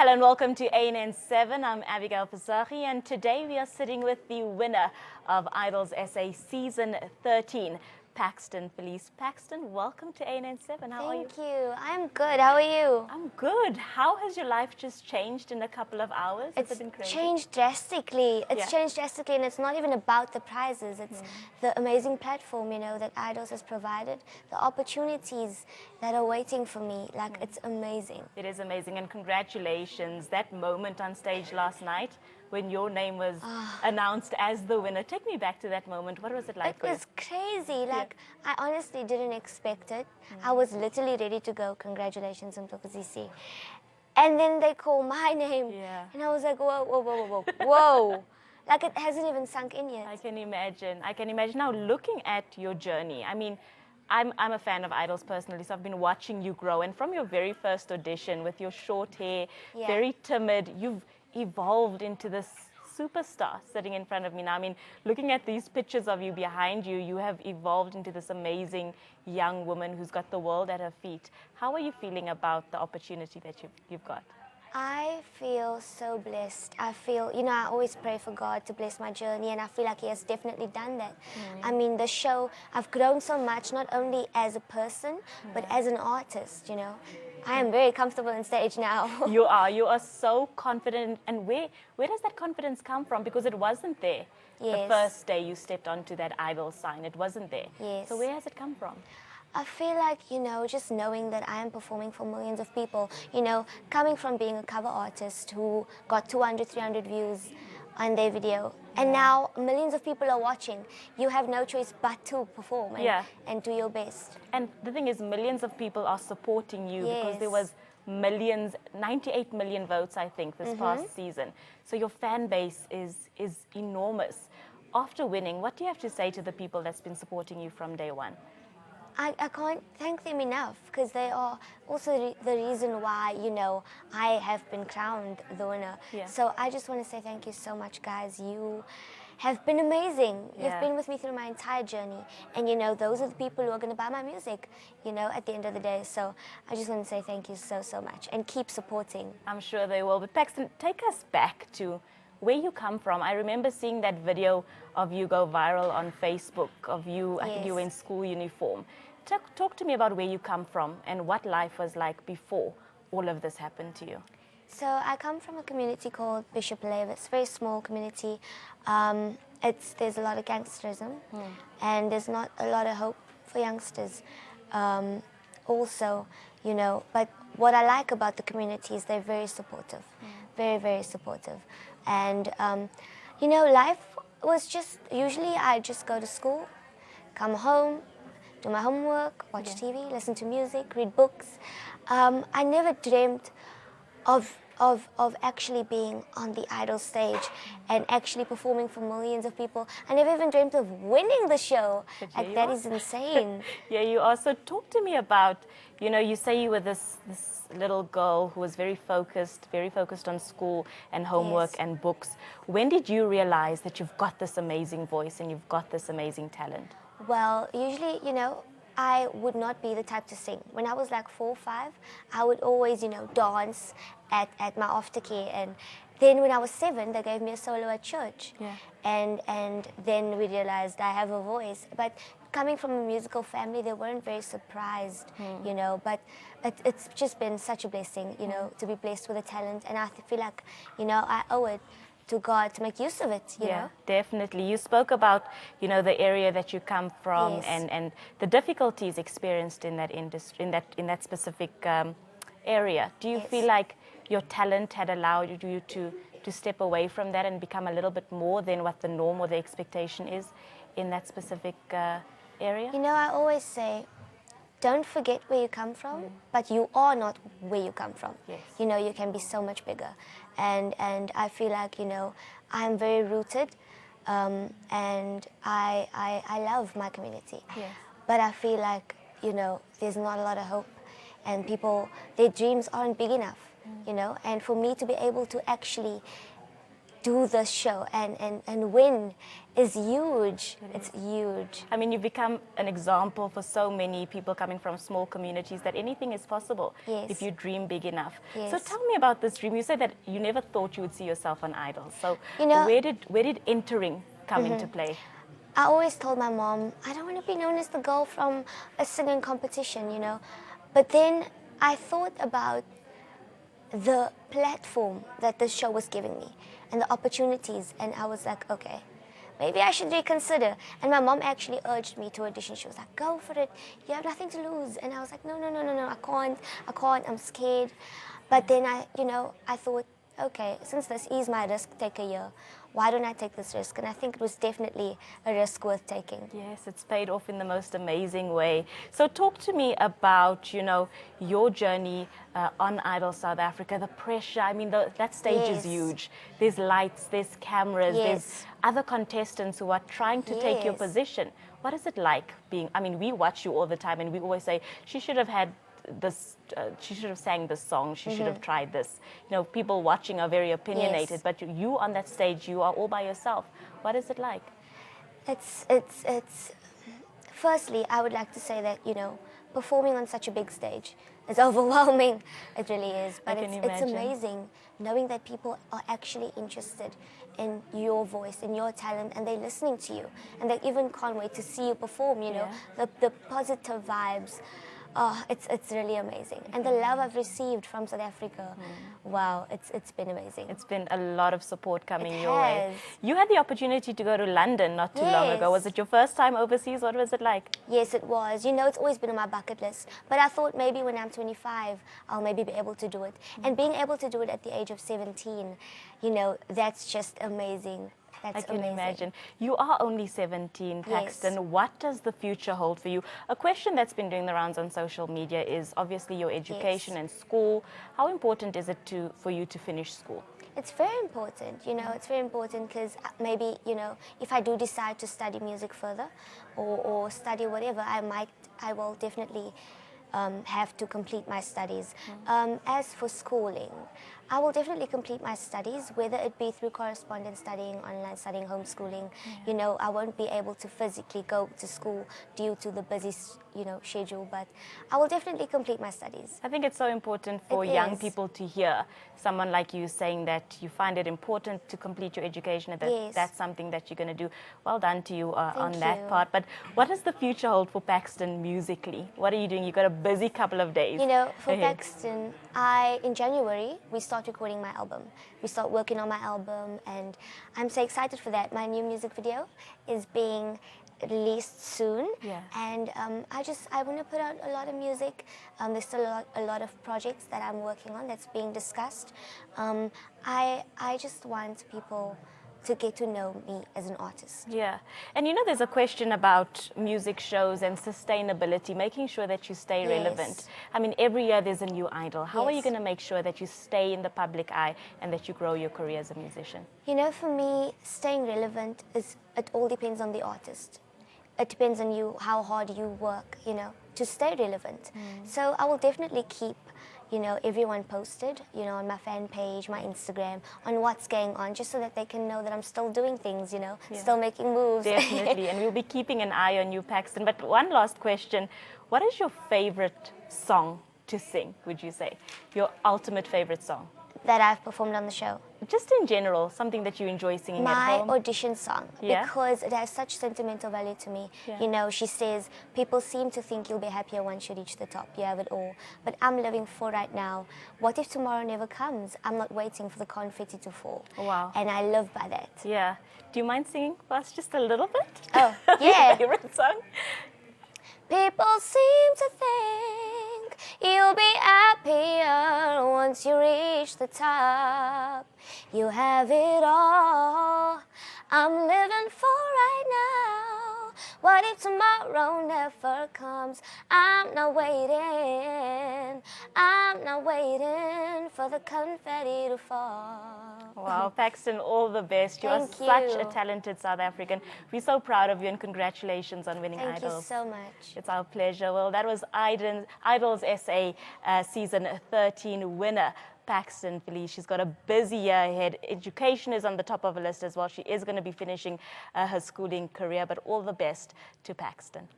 Hello and welcome to ANN7. I'm Abigail Pasari, and today we are sitting with the winner of Idols SA Season 13, Paxton Fielies. Paxton, welcome to ANN7. How are you? Thank you. I'm good. How are you? I'm good. How has your life just changed in a couple of hours? Has it been crazy? Changed drastically. It's changed drastically, and it's not even about the prizes. It's the amazing platform, that Idols has provided, the opportunities that are waiting for me. Like, it's amazing. It is amazing, and congratulations. That moment on stage last night when your name was announced as the winner. Take me back to that moment. What was it like for you? It was crazy. Like, I honestly didn't expect it. I was literally ready to go, congratulations, Mthokozisi. And then they call my name. Yeah. And I was like, whoa, whoa, whoa, whoa, whoa, whoa. Like, it hasn't even sunk in yet. I can imagine. I can imagine. Now, looking at your journey, I mean, I'm a fan of Idols personally, so I've been watching you grow. And from your very first audition with your short hair, very timid, you've evolved into this superstar sitting in front of me now. I mean, looking at these pictures of you behind you, you have evolved into this amazing young woman who's got the world at her feet. How are you feeling about the opportunity that you've got? I feel so blessed. I feel, I always pray for God to bless my journey, and I feel like He has definitely done that. I mean, the show, I've grown so much, not only as a person, but as an artist, I am very comfortable on stage now. You are so confident. And where does that confidence come from? Because it wasn't there the first day you stepped onto that Idol sign. It wasn't there. Yes. So where has it come from? I feel like, just knowing that I am performing for millions of people, coming from being a cover artist who got 200, 300 views on their video, and now millions of people are watching. You have no choice but to perform and do your best. And the thing is, millions of people are supporting you because there was millions, 98 million votes, I think, this past season. So your fan base is enormous. After winning, what do you have to say to the people that's been supporting you from day one? I can't thank them enough, because they are also the reason why, I have been crowned the winner. So I just want to say thank you so much, guys. You have been amazing. You've been with me through my entire journey. And, those are the people who are going to buy my music, at the end of the day. So I just want to say thank you so, so much. And keep supporting. I'm sure they will. But Paxton, take us back to where you come from. I remember seeing that video of you go viral on Facebook, of you, I think you were in school uniform. Talk to me about where you come from and what life was like before all of this happened to you. So I come from a community called Bishop Lave. It's a very small community. There's a lot of gangsterism, and there's not a lot of hope for youngsters. Also, but what I like about the community is they're very supportive, very, very supportive. And, life was just, usually I just go to school, come home, do my homework, watch TV, listen to music, read books. I never dreamt of actually being on the Idol stage and actually performing for millions of people. I never even dreamt of winning the show. Like, that is insane. Yeah, you are. So talk to me about, you say you were this little girl who was very focused on school and homework and books. When did you realize that you've got this amazing voice and you've got this amazing talent? Well, usually, I would not be the type to sing. When I was like 4 or 5, I would always, dance at my aftercare. And then when I was 7, they gave me a solo at church. And then we realized I have a voice. But coming from a musical family, they weren't very surprised, But it's just been such a blessing, to be blessed with a talent. And I feel like, I owe it to God to make use of it, you know? Definitely. You spoke about, the area that you come from and the difficulties experienced in that industry, in that specific area. Do you feel like your talent had allowed you to step away from that and become a little bit more than what the norm or the expectation is in that specific area? I always say, don't forget where you come from, but you are not where you come from. You can be so much bigger. And I feel like, I'm very rooted, and I love my community. But I feel like, there's not a lot of hope, and people, their dreams aren't big enough, and for me to be able to actually do the show and win is huge. It's huge. I mean, you've become an example for so many people coming from small communities that anything is possible if you dream big enough. So tell me about this dream. You said that you never thought you would see yourself on Idol. So where did entering come into play? I always told my mom, I don't want to be known as the girl from a singing competition, you know. But then I thought about the platform that this show was giving me and the opportunities, and I was like, okay, maybe I should reconsider. And my mom actually urged me to audition. She was like, go for it, you have nothing to lose. And I was like, no, I can't, I'm scared. But then I thought, okay, since this is my risk, take a year. Why don't I take this risk? And I think it was definitely a risk worth taking. Yes, it's paid off in the most amazing way. So talk to me about, your journey on Idol South Africa, the pressure. I mean, that stage is huge. There's lights, there's cameras, there's other contestants who are trying to take your position. What is it like being, I mean, we watch you all the time and we always say, she should have had this, she should have sang this song, she should have tried this. People watching are very opinionated, but you on that stage, you are all by yourself. What is it like? It's firstly, I would like to say that, performing on such a big stage is overwhelming. It really is. But it's amazing knowing that people are actually interested in your voice, in your talent, and they're listening to you. And they even can't wait to see you perform, the positive vibes. Oh, it's really amazing. And the love I've received from South Africa, wow, it's been amazing. It's been a lot of support coming your way. You had the opportunity to go to London not too long ago. Was it your first time overseas? What was it like? Yes, it was. It's always been on my bucket list. But I thought maybe when I'm 25, I'll maybe be able to do it. And being able to do it at the age of 17, that's just amazing. That's I can amazing. imagine. You are only 17, Paxton. Yes. What does the future hold for you? A question that's been doing the rounds on social media is obviously your education and school. How important is it for you to finish school? It's very important, it's very important because maybe, if I do decide to study music further or study whatever, I will definitely have to complete my studies. As for schooling, I will definitely complete my studies, whether it be through correspondence studying, online studying, homeschooling. I won't be able to physically go to school due to the busy, schedule, but I will definitely complete my studies. I think it's so important for young people to hear someone like you saying that you find it important to complete your education and that that's something that you're going to do. Well done to you on that part. But what does the future hold for Paxton musically? What are you doing? You've got a busy couple of days. For Paxton, in January, we start recording my album. We start working on my album, and I'm so excited for that. My new music video is being released soon, and I want to put out a lot of music. There's still a lot of projects that I'm working on that's being discussed. I just want people to get to know me as an artist. Yeah, and there's a question about music shows and sustainability, making sure that you stay relevant. I mean, every year there's a new idol. How are you going to make sure that you stay in the public eye and that you grow your career as a musician? For me, staying relevant it all depends on the artist. It depends on you, how hard you work, to stay relevant. So I will definitely keep everyone posted, on my fan page, my Instagram, on what's going on, just so that they can know that I'm still doing things, still making moves. Definitely, and we'll be keeping an eye on you, Paxton. But one last question. What is your favorite song to sing, would you say? Your ultimate favorite song? That I've performed on the show. Just in general, something that you enjoy singing at home? My audition song, because it has such sentimental value to me. She says, people seem to think you'll be happier once you reach the top. You have it all. But I'm living for right now. What if tomorrow never comes? I'm not waiting for the confetti to fall. Wow. And I live by that. Yeah. Do you mind singing for us just a little bit? Oh, yeah. Your favorite song? People seem to think you'll be happier once you reach the top. You have it all. I'm living for right now. What if tomorrow never comes? I'm not waiting. I'm not waiting for the confetti to fall. Wow, Paxton, all the best. You are such a talented South African. We're so proud of you and congratulations on winning Idols. Thank you so much. It's our pleasure. Well, that was Idols SA Season 13 winner, Paxton Fielies. She's got a busy year ahead. Education is on the top of her list as well. She is going to be finishing her schooling career, but all the best to Paxton.